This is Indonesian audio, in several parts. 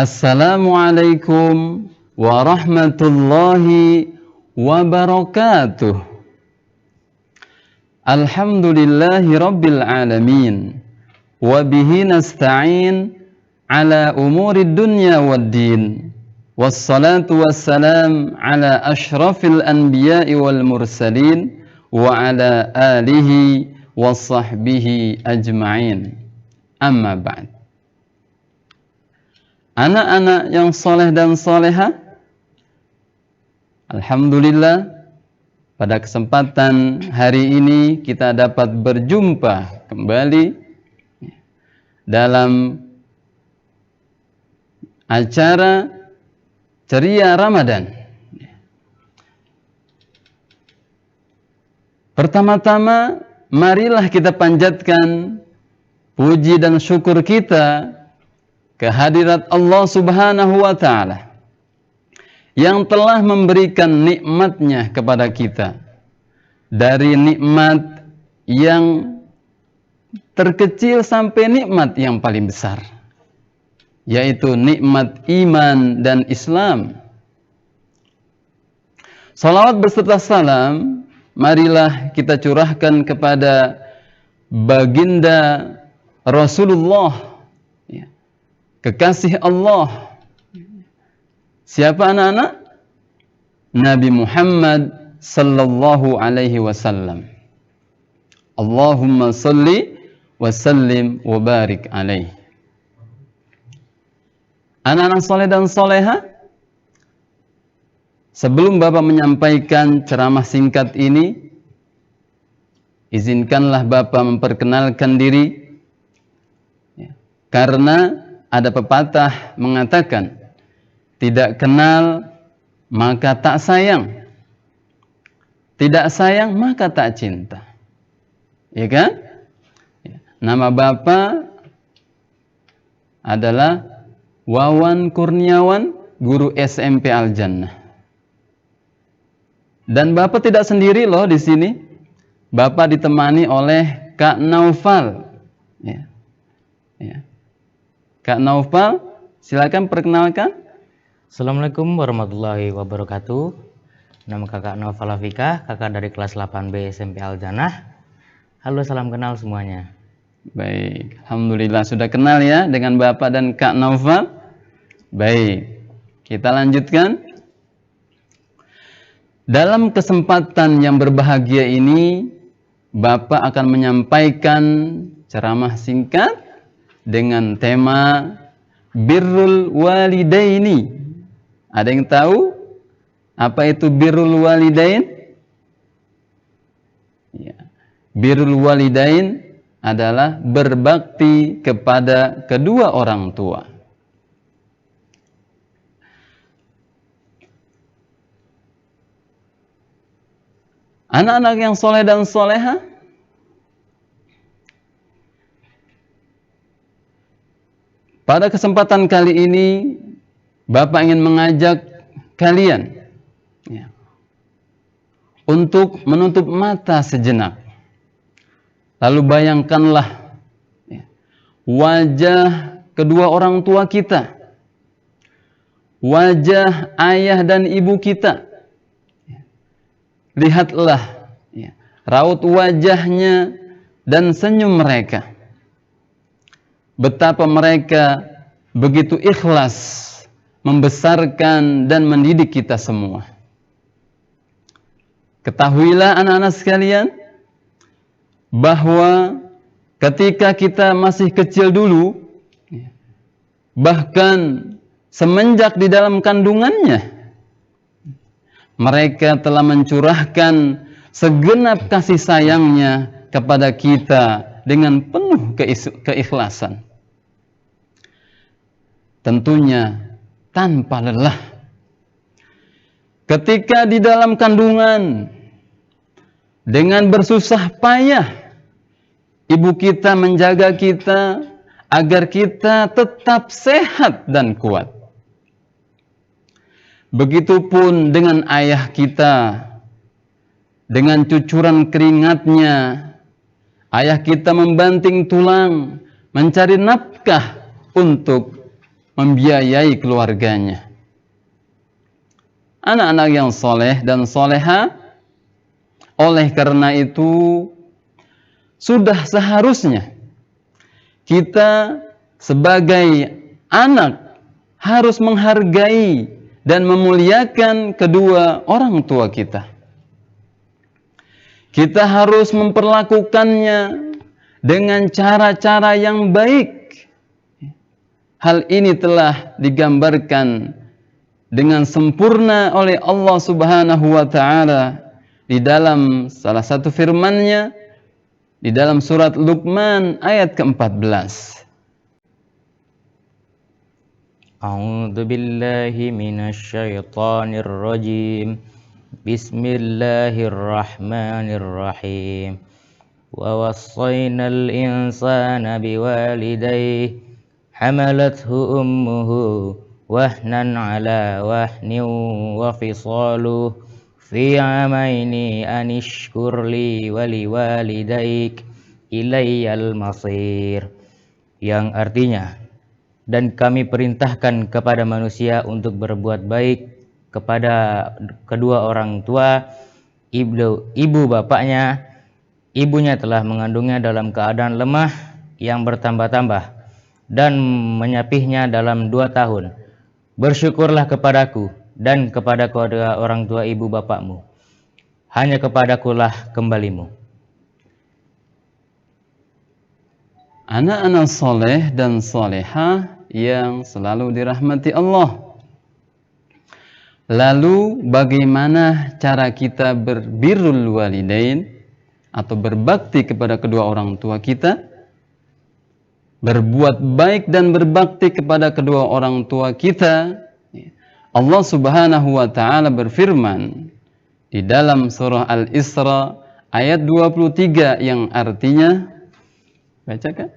Assalamualaikum warahmatullahi wabarakatuh. Alhamdulillahi rabbil alamin. Wabihi nasta'in ala umurid dunya waddin. Wassalatu wassalam ala ashrafil anbiya'i wal mursalin. Wa ala alihi wa sahbihi ajma'in. Amma ba'd. Anak-anak yang soleh dan soleha, alhamdulillah pada kesempatan hari ini kita dapat berjumpa kembali dalam acara ceria Ramadan. Pertama-tama marilah kita panjatkan puji dan syukur kita kehadirat Allah Subhanahu wa ta'ala yang telah memberikan nikmatnya kepada kita, dari nikmat yang terkecil sampai nikmat yang paling besar, yaitu nikmat iman dan Islam. Salawat beserta salam marilah kita curahkan kepada baginda Rasulullah, kekasih Allah. Siapa anak-anak? Nabi Muhammad sallallahu alaihi wasallam. Allahumma salli wa sallim wa barik alaihi. Anak-anak soleh dan soleha, sebelum Bapak menyampaikan ceramah singkat ini, izinkanlah Bapak memperkenalkan diri, karena ada pepatah mengatakan, tidak kenal maka tak sayang, tidak sayang maka tak cinta. Ya kan? Nama Bapak adalah Wawan Kurniawan, guru SMP Al-Jannah. Dan Bapak tidak sendiri loh di sini. Bapak ditemani oleh Kak Naufal. Ya. Kak Naufal, silakan perkenalkan. Assalamualaikum warahmatullahi wabarakatuh. Nama kakak Naufal Afika, kakak dari kelas 8B SMP Al-Jannah. Halo, salam kenal semuanya. Baik, alhamdulillah sudah kenal ya dengan Bapak dan Kak Naufal. Baik, kita lanjutkan. Dalam kesempatan yang berbahagia ini, Bapak akan menyampaikan ceramah singkat dengan tema birrul walidaini. Ada yang tahu apa itu birrul walidain? Ya. Birrul walidain adalah berbakti kepada kedua orang tua. Anak-anak yang soleh dan soleha, pada kesempatan kali ini Bapak ingin mengajak kalian untuk menutup mata sejenak. Lalu bayangkanlah wajah kedua orang tua kita, wajah ayah dan ibu kita. Lihatlah raut wajahnya dan senyum mereka. Betapa mereka begitu ikhlas membesarkan dan mendidik kita semua. Ketahuilah anak-anak sekalian, bahwa ketika kita masih kecil dulu, bahkan semenjak di dalam kandungannya, mereka telah mencurahkan segenap kasih sayangnya kepada kita dengan penuh keikhlasan. Tentunya tanpa lelah. Ketika di dalam kandungan, dengan bersusah payah, ibu kita menjaga kita agar kita tetap sehat dan kuat. Begitupun dengan ayah kita, dengan cucuran keringatnya, ayah kita membanting tulang, mencari nafkah untuk membiayai keluarganya. Anak-anak yang soleh dan soleha, oleh karena itu sudah seharusnya kita sebagai anak harus menghargai dan memuliakan kedua orang tua kita. Kita harus memperlakukannya dengan cara-cara yang baik. Hal ini telah digambarkan dengan sempurna oleh Allah Subhanahu wa taala di dalam salah satu firman-Nya di dalam surat Luqman ayat ke-14. A'udzu billahi minasy syaithanir rajim. Bismillahirrahmanirrahim. Wa wassaynal insana biwalidayhi hamalathu ummuhu wahnan ala wahnin wa fisaluhu fi amaini anishkur li wa liwalidayk ilayyal masir, yang artinya, dan kami perintahkan kepada manusia untuk berbuat baik kepada kedua orang tua. Ibu bapaknya, ibunya telah mengandungnya dalam keadaan lemah yang bertambah-tambah dan menyapihnya dalam 2 tahun. Bersyukurlah kepadaku dan kepada kedua orang tua ibu bapakmu. Hanya kepadakulah kembalimu. Anak-anak soleh dan solehah yang selalu dirahmati Allah. Lalu bagaimana cara kita berbirrul walidain atau berbakti kepada kedua orang tua kita? Berbuat baik dan berbakti kepada kedua orang tua kita. Allah Subhanahu wa taala berfirman di dalam surah Al-Isra ayat 23 yang artinya, bacakan.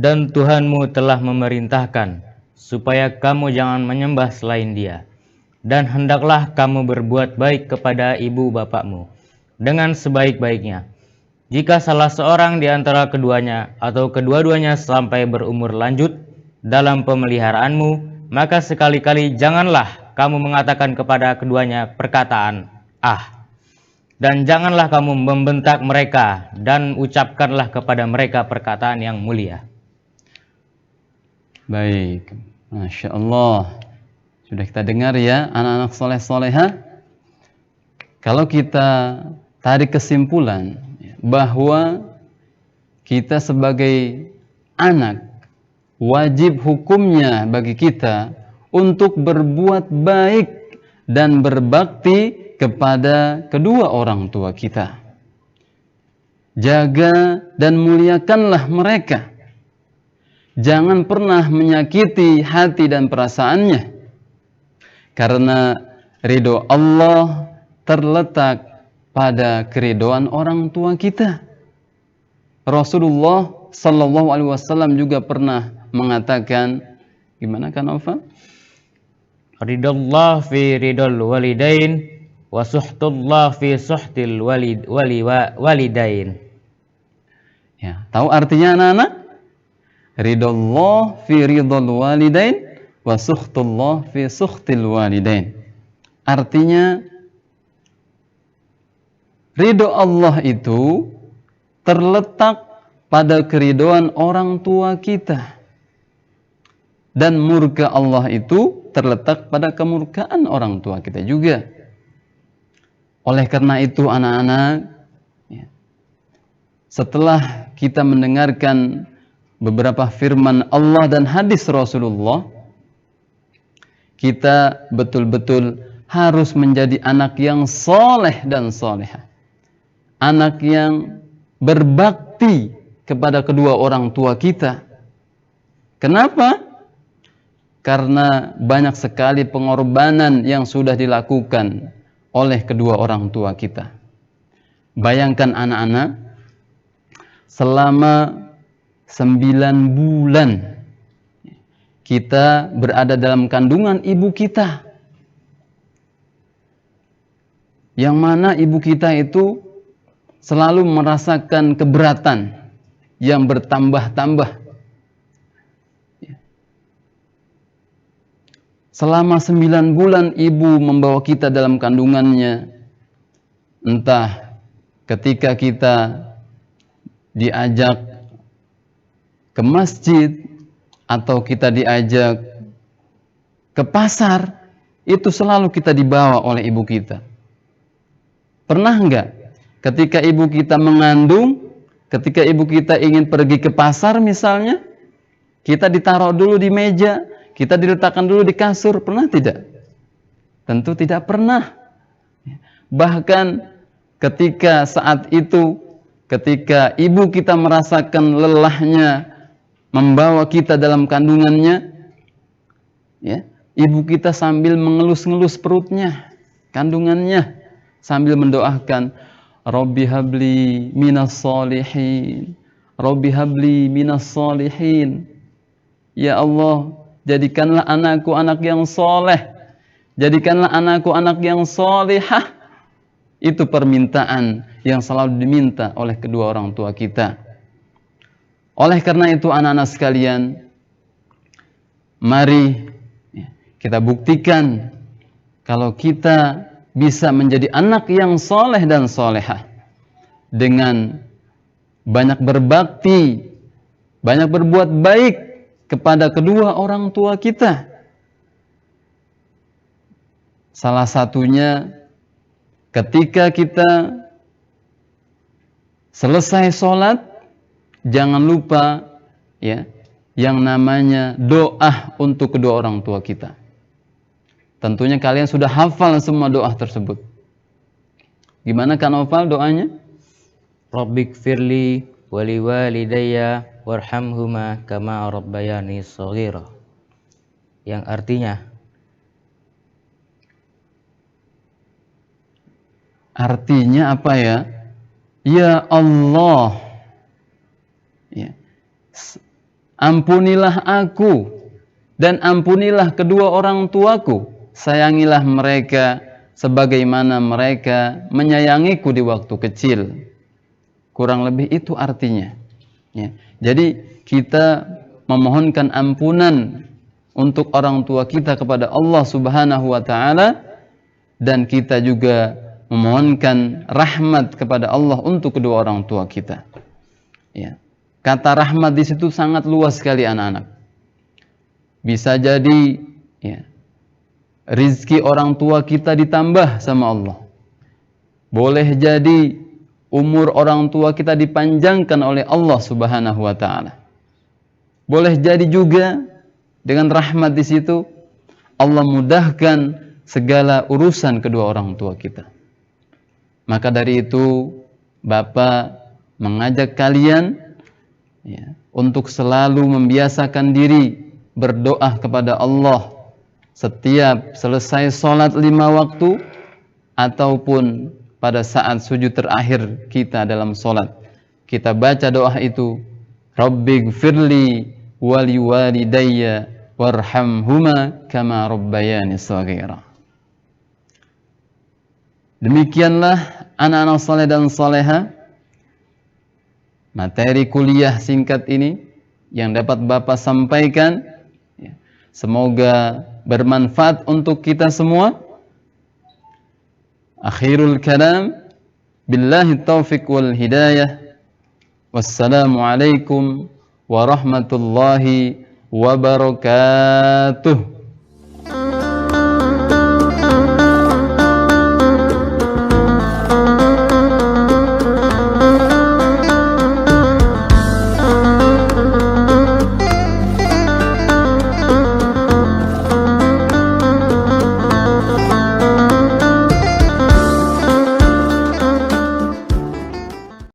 Dan Tuhanmu telah memerintahkan supaya kamu jangan menyembah selain Dia, dan hendaklah kamu berbuat baik kepada ibu bapakmu dengan sebaik-baiknya. Jika salah seorang di antara keduanya atau kedua-duanya sampai berumur lanjut dalam pemeliharaanmu, maka sekali-kali janganlah kamu mengatakan kepada keduanya perkataan "ah", dan janganlah kamu membentak mereka, dan ucapkanlah kepada mereka perkataan yang mulia. Baik, Masya Allah. Sudah kita dengar ya, anak-anak soleh-solehah. Kalau kita tarik kesimpulan bahwa kita sebagai anak, wajib hukumnya bagi kita untuk berbuat baik dan berbakti kepada kedua orang tua kita. Jaga dan muliakanlah mereka. Jangan pernah menyakiti hati dan perasaannya. Karena ridho Allah terletak pada keridhaan orang tua kita. Rasulullah sallallahu alaihi wasallam juga pernah mengatakan, gimana kan Nova? Ridallah fi ridal walidain wa suhtullah fi suhtil walidain. Ya, tahu artinya anak-anak? Ridallah fi ridal walidain wa suhtullah fi suhtil walidain. Artinya ridho Allah itu terletak pada keridhaan orang tua kita. Dan murka Allah itu terletak pada kemurkaan orang tua kita juga. Oleh karena itu anak-anak, setelah kita mendengarkan beberapa firman Allah dan hadis Rasulullah, kita betul-betul harus menjadi anak yang soleh dan solehah. Anak yang berbakti kepada kedua orang tua kita. Kenapa? Karena banyak sekali pengorbanan yang sudah dilakukan oleh kedua orang tua kita. Bayangkan anak-anak, selama 9 bulan kita berada dalam kandungan ibu kita. Yang mana ibu kita itu selalu merasakan keberatan yang bertambah-tambah. selama 9 bulan ibu membawa kita dalam kandungannya, entah ketika kita diajak ke masjid atau kita diajak ke pasar, itu selalu kita dibawa oleh ibu kita. Pernah enggak ketika ibu kita mengandung, ketika ibu kita ingin pergi ke pasar misalnya, kita ditaruh dulu di meja, kita diletakkan dulu di kasur, pernah tidak? Tentu tidak pernah. Bahkan ketika saat itu, ketika ibu kita merasakan lelahnya membawa kita dalam kandungannya, ya, ibu kita sambil mengelus-ngelus perutnya, kandungannya, sambil mendoakan, Rabbi habli minas solihin, Rabbi habli minas solihin. Ya Allah, jadikanlah anakku anak yang soleh, jadikanlah anakku anak yang solehah. Itu permintaan yang selalu diminta oleh kedua orang tua kita. Oleh karena itu anak-anak sekalian, mari kita buktikan kalau kita bisa menjadi anak yang soleh dan solehah dengan banyak berbakti, banyak berbuat baik kepada kedua orang tua kita. Salah satunya ketika kita selesai sholat, jangan lupa ya yang namanya doa untuk kedua orang tua kita. Tentunya kalian sudah hafal semua doa tersebut. Gimana kan hafal doanya? Rabbighfirli wa liwalidayya warhamhuma kama rabbayani shaghira. Yang artinya apa ya? Ya Allah, ya, ampunilah aku dan ampunilah kedua orang tuaku. Sayangilah mereka sebagaimana mereka menyayangiku di waktu kecil. Kurang lebih itu artinya. Ya. Jadi kita memohonkan ampunan untuk orang tua kita kepada Allah Subhanahu wa Ta'ala, dan kita juga memohonkan rahmat kepada Allah untuk kedua orang tua kita. Ya. Kata rahmat di situ sangat luas sekali anak-anak. Bisa jadi ya, rizki orang tua kita ditambah sama Allah. Boleh jadi umur orang tua kita dipanjangkan oleh Allah Subhanahu wa Ta'ala. Boleh jadi juga dengan rahmat di situ Allah mudahkan segala urusan kedua orang tua kita. Maka dari itu Bapak mengajak kalian ya, untuk selalu membiasakan diri berdoa kepada Allah setiap selesai sholat 5 waktu ataupun pada saat sujud terakhir kita dalam sholat. Kita baca doa itu, Rabbighfirli wali walidayya warhamhuma kama rabbayani shaghira. Demikianlah anak-anak saleh dan saleha, materi kuliah singkat ini yang dapat Bapak sampaikan. Semoga bermanfaat untuk kita semua. Akhirul kalam, billahi taufiq wal hidayah. Wassalamualaikum warahmatullahi wabarakatuh.